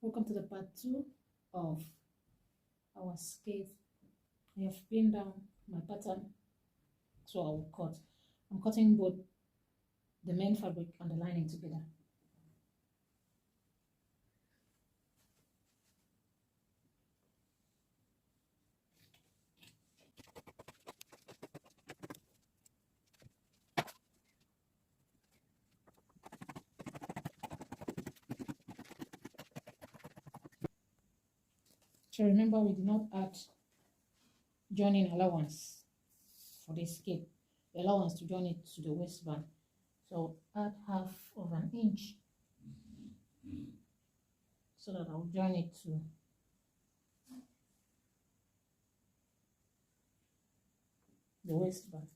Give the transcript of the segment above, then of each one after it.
Welcome to the part 2 of our skirt. I have pinned down my pattern, so I will cut. I'm cutting both the main fabric and the lining together. So remember, we did not add joining allowance for this skirt, the allowance to join it to the waistband. So add half of an inch so that I'll join it to the waistband.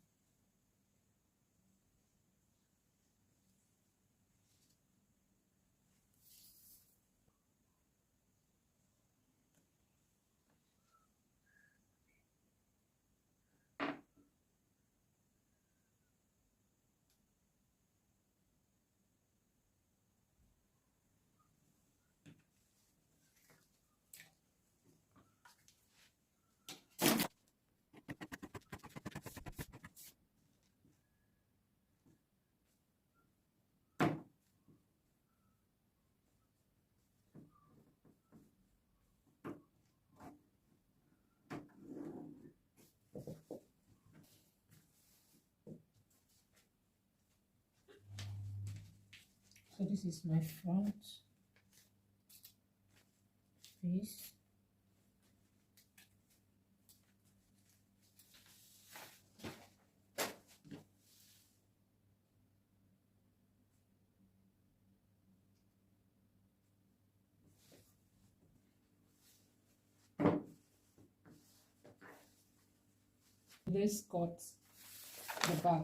So this is my front piece. This cut the back.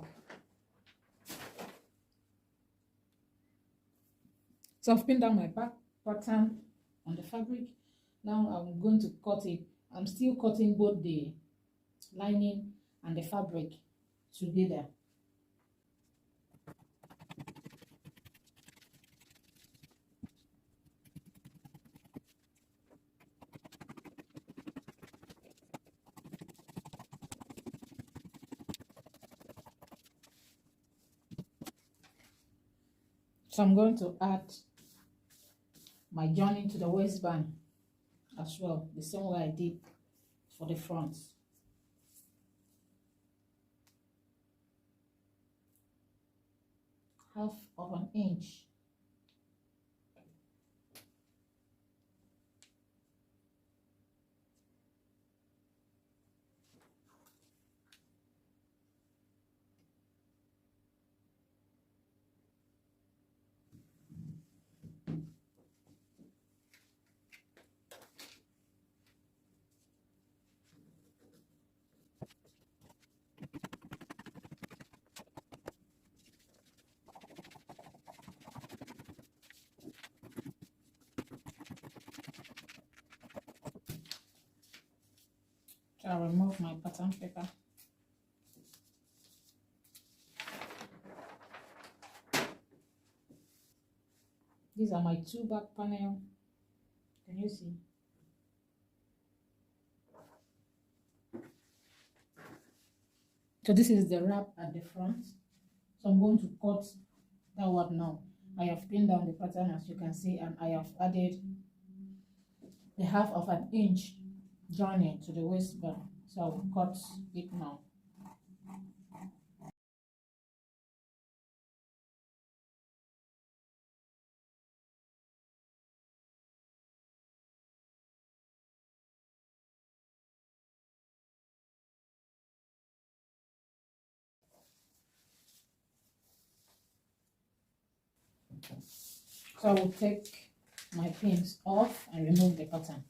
So I've pinned down my back pattern on the fabric. Now I'm going to cut it. I'm still cutting both the lining and the fabric together. So I'm going to add my joining to the waistband as well, the same way I did for the front. Half of an inch. So I'll remove my pattern paper. These are my two back panel. Can you see? So this is the wrap at the front. So I'm going to cut that one now. I have pinned down the pattern, as you can see, and I have added the half of an inch joining to the waistband. So I will cut it now. So I will take my pins off and remove the pattern.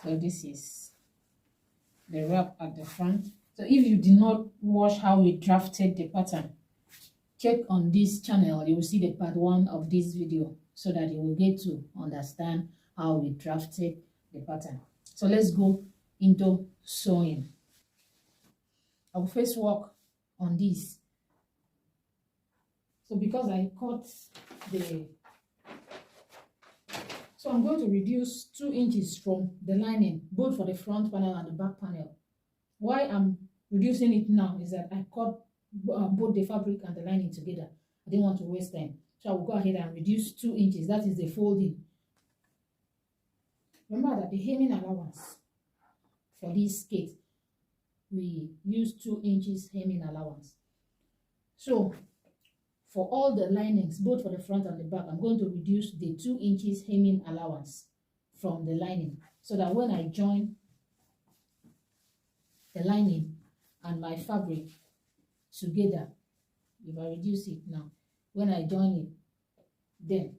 So this is the wrap at the front. So if you did not watch how we drafted the pattern, check on this channel. You will see the part 1 of this video so that you will get to understand how we drafted the pattern. So let's go into sewing. I will first work on this. So because I cut the, so I'm going to reduce 2 inches from the lining, both for the front panel and the back panel. Why I'm reducing it now is that I cut both the fabric and the lining together. I didn't want to waste time. So I will go ahead and reduce 2 inches. That is the folding. Remember that the hemming allowance for this skirt, we use 2 inches hemming allowance. So for all the linings, both for the front and the back, I'm going to reduce the 2 inches hemming allowance from the lining, so that when I join the lining and my fabric together, if I reduce it now, when I join it, then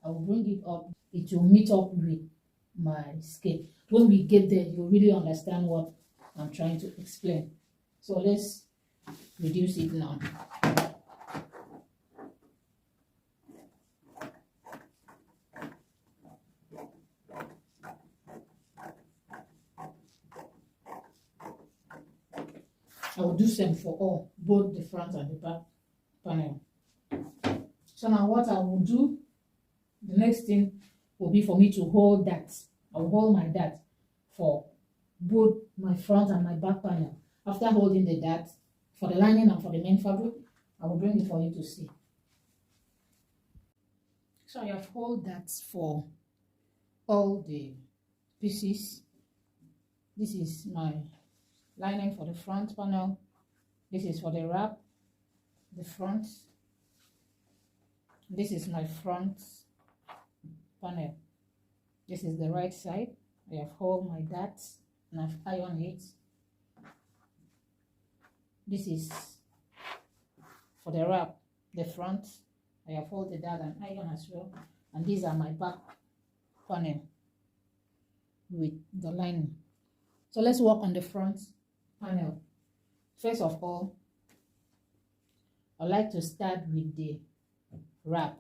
I will bring it up. It will meet up with my skirt. When we get there, you'll really understand what I'm trying to explain. So let's reduce it now. I will do same for all, both the front and the back panel. So now what I will do, the next thing will be for me to hold that. I will hold my dart for both my front and my back panel. After holding the dart for the lining and for the main fabric, I will bring it for you to see. So I have held that for all the pieces. This is my lining for the front panel. This is for the wrap, the front. This is my front panel. This is the right side. I have held my dart and I've ironed it. This is for the wrap, the front. I have held the dart and iron as well. And these are my back panel with the lining. So let's work on the front panel. First of all, I like to start with the wrap.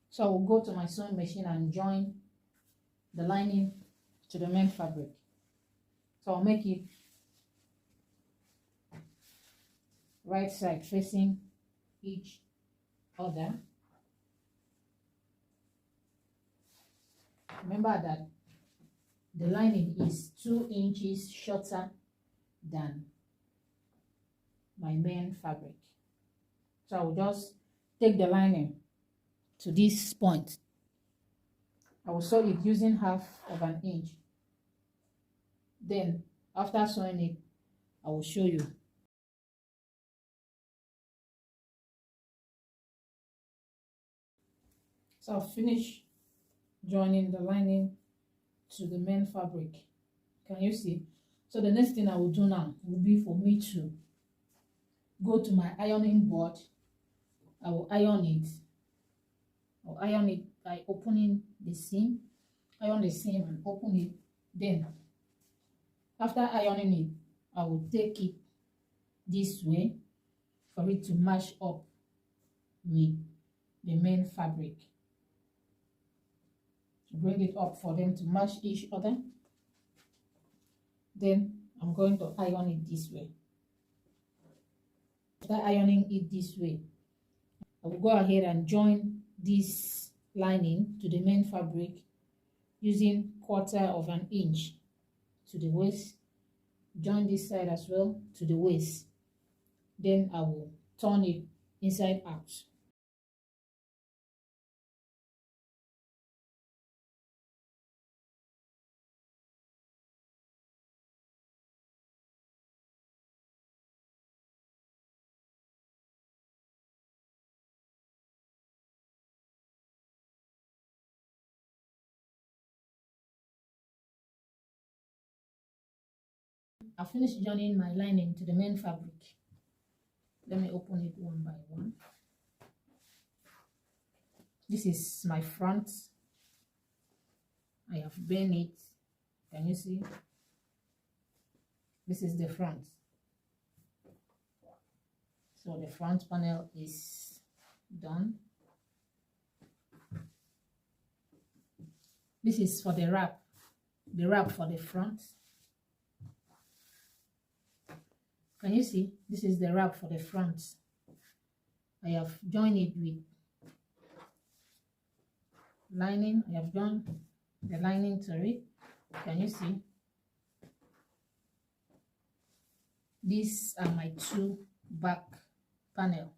So I will go to my sewing machine and join the lining to the main fabric. So I'll make it right side facing each other. Remember that the lining is 2 inches shorter than my main fabric. So I will just take the lining to this point. I will sew it using 1/2 inch. Then after sewing it, I will show you. So I'll finish joining the lining to the main fabric. Can you see? So the next thing I will do now will be for me to go to my ironing board. I will iron it. I'll iron it by opening the seam. Iron the seam and open it. Then after ironing it, I will take it this way for it to match up with the main fabric. Bring it up for them to match each other. Then I'm going to iron it this way. After ironing it this way, I will go ahead and join this lining to the main fabric using 1/4 inch to the waist. Join this side as well to the waist. Then I will turn it inside out. I finished joining my lining to the main fabric. Let me open it one by one. This is my front. I have bent it. Can you see? This is the front. So the front panel is done. This is for the wrap for the front. Can you see? This is the wrap for the front. I have joined it with lining. I have joined the lining to it. Can you see? These are my two back panels.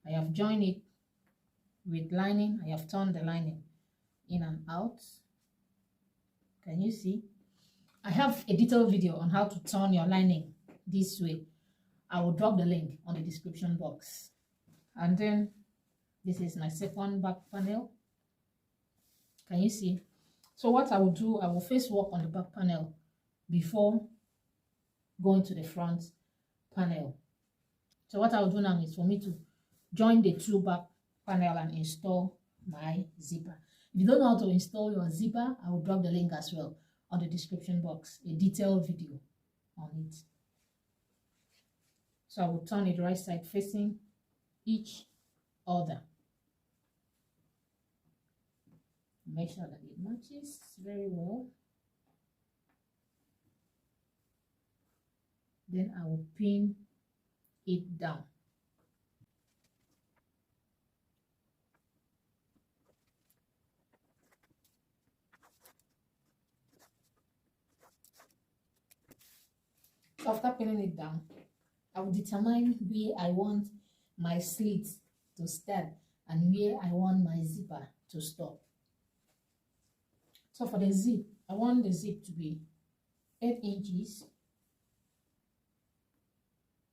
I have joined it with lining. I have turned the lining in and out. Can you see? I have a detailed video on how to turn your lining this way. I will drop the link on the description box. And then this is my second back panel. Can you see? So what I will do, I will first work on the back panel before going to the front panel. So what I will do now is for me to join the two back panel and install my zipper. If you don't know how to install your zipper, I will drop the link as well on the description box, a detailed video on it. So I will turn it right side facing each other. Make sure that it matches very well. Then I will pin it down. So after pinning it down, I will determine where I want my slit to start and where I want my zipper to stop. So for the zip, I want the zip to be 8 inches.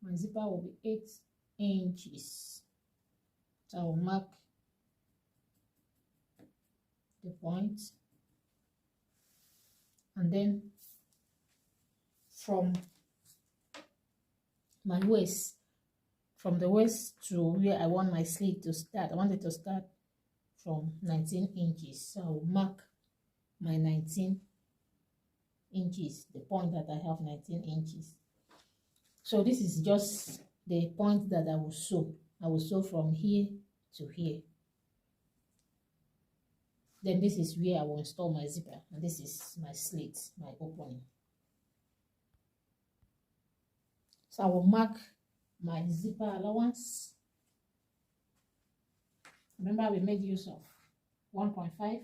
My zipper will be 8 inches. So I will mark the point, and then from my waist, from the waist to where I want my slit to start, I want it to start from 19 inches. So I will mark my 19 inches, the point that I have 19 inches. So this is just the point that I will sew. I will sew from here to here. Then this is where I will install my zipper, and this is my slit, my opening. So I will mark my zipper allowance. Remember, we made use of 1.5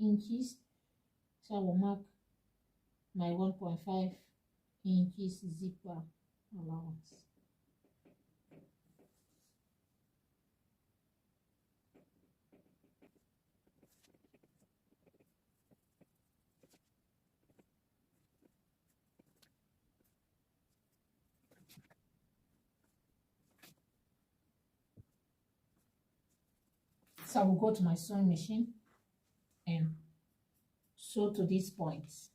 inches. So I will mark my 1.5 inches zipper allowance. So I will go to my sewing machine and sew to these points,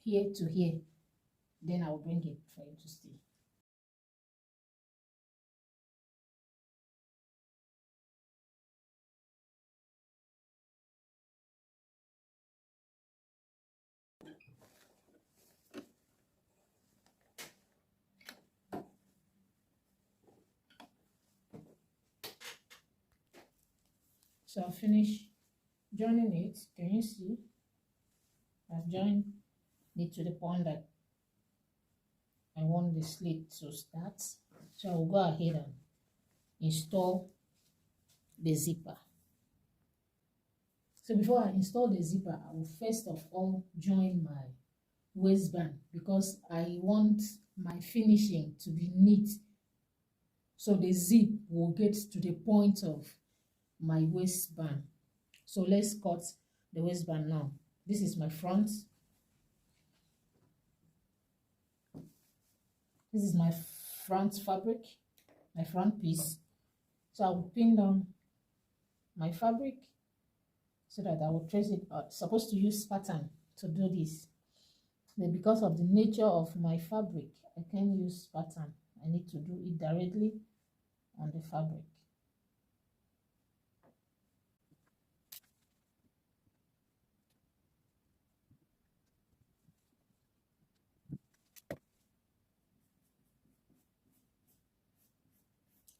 here to here. Then I will bring it for you to see. So I'll finish joining it. Can you see? I've joined it to the point that I want the slit to start. So I'll go ahead and install the zipper. So before I install the zipper, I will first of all join my waistband, because I want my finishing to be neat, so the zip will get to the point of my waistband. So let's cut the waistband now. This is my front. This is my front fabric, my front piece. So I will pin down my fabric so that I will trace it out. Supposed to use pattern to do this, but because of the nature of my fabric, I can't use pattern. I need to do it directly on the fabric.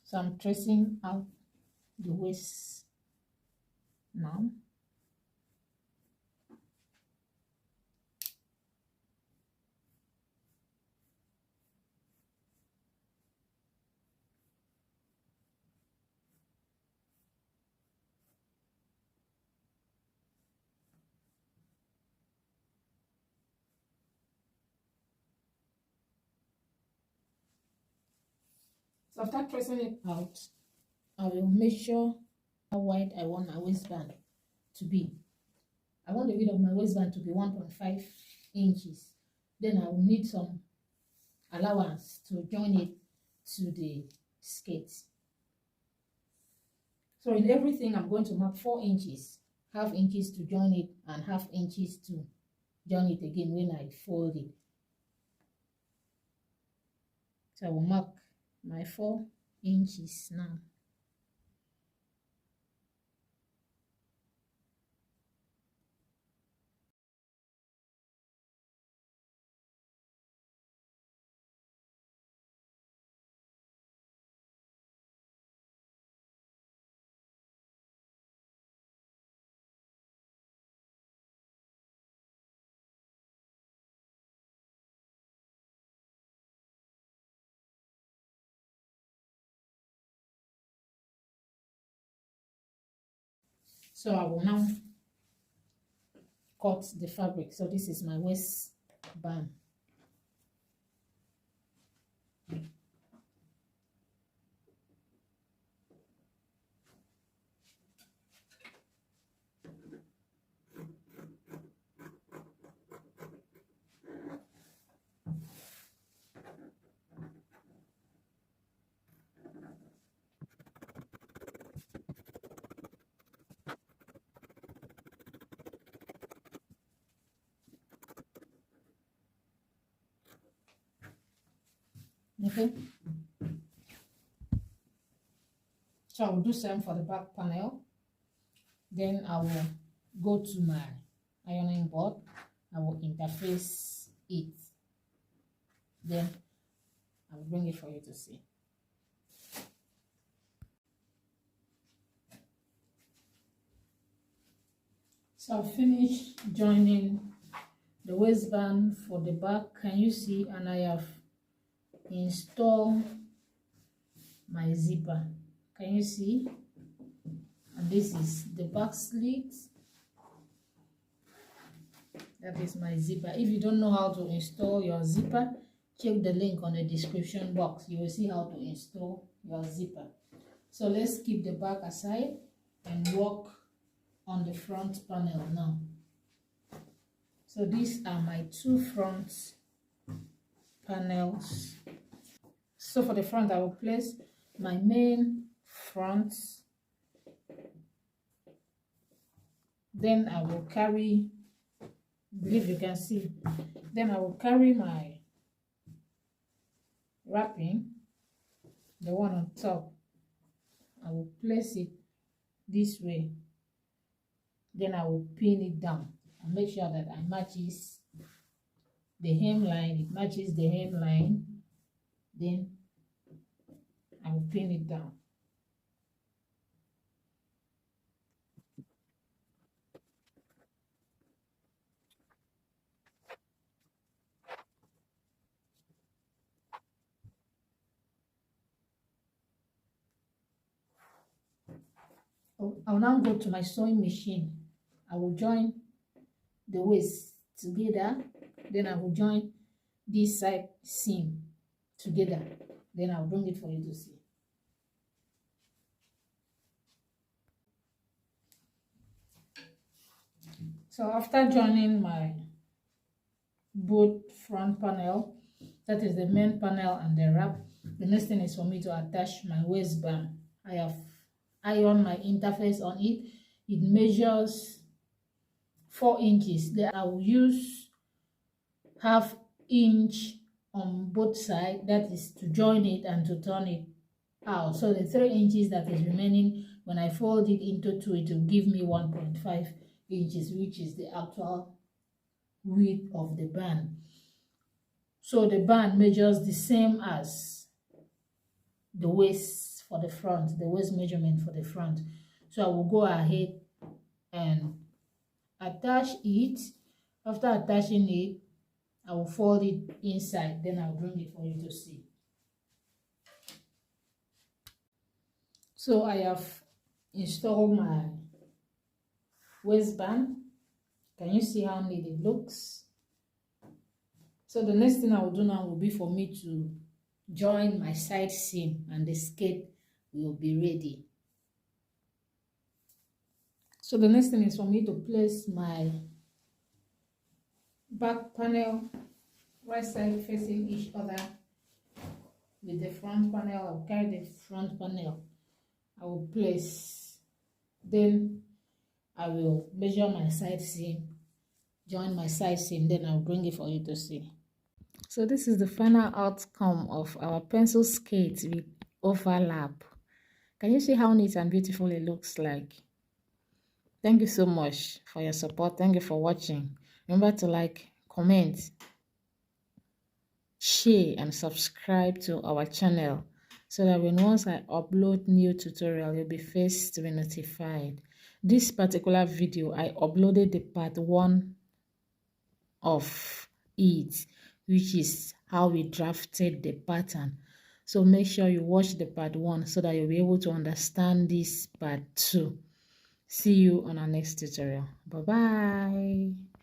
So I'm tracing out the waist now. So after tracing it out, I will measure how wide I want my waistband to be. I want the width of my waistband to be 1.5 inches. Then I will need some allowance to join it to the skirt. So in everything, I'm going to mark 4 inches, half inches to join it and half inches to join it again when I fold it. So I will mark my 4 inches now. So I will now cut the fabric. So this is my waistband. Okay. So I will do same for the back panel. Then I will go to my ironing board. I will interface it. Then I will bring it for you to see. So I've finished joining the waistband for the back. Can you see? And I have installed my zipper. Can you see? And this is the back slit. That is my zipper. If you don't know how to install your zipper, check the link on the description box. You will see how to install your zipper. So let's keep the back aside and work on the front panel now. So these are my 2 front panels. So for the front, I will place my main front. Then I will carry, I believe you can see, then I will carry my wrapping, the one on top. I will place it this way. Then I will pin it down and make sure that I matches the hemline. It matches the hemline. Then I will pin it down. I'll now go to my sewing machine. I will join the waist together. Then I will join this side seam together. Then I'll bring it for you to see. So after joining my both front panel, that is the main panel and the wrap, the next thing is for me to attach my waistband. I have ironed my interface on it. It measures 4 inches. Then I will use half inch on both sides, that is to join it and to turn it out. So the 3 inches that is remaining, when I fold it into 2, it will give me 1.5 inches, which is the actual width of the band. So the band measures the same as the waist for the front, the waist measurement for the front. So I will go ahead and attach it. After attaching it, I will fold it inside, then I'll bring it for you to see. So I have installed my waistband. Can you see how neat it looks? So the next thing I will do now will be for me to join my side seam, and the skirt will be ready. So the next thing is for me to place my back panel right side facing each other with the front panel. I'll carry the front panel. I will place, then I will measure my side seam, join my side seam, then I'll bring it for you to see. So this is the final outcome of our pencil skirt with overlap. Can you see how neat and beautiful it looks like? Thank you so much for your support. Thank you for watching. Remember to like, comment, share, and subscribe to our channel so that when once I upload new tutorial, you'll be first to be notified. This particular video, I uploaded the part 1 of it, which is how we drafted the pattern. So make sure you watch the part 1 so that you'll be able to understand this part 2. See you on our next tutorial. Bye bye.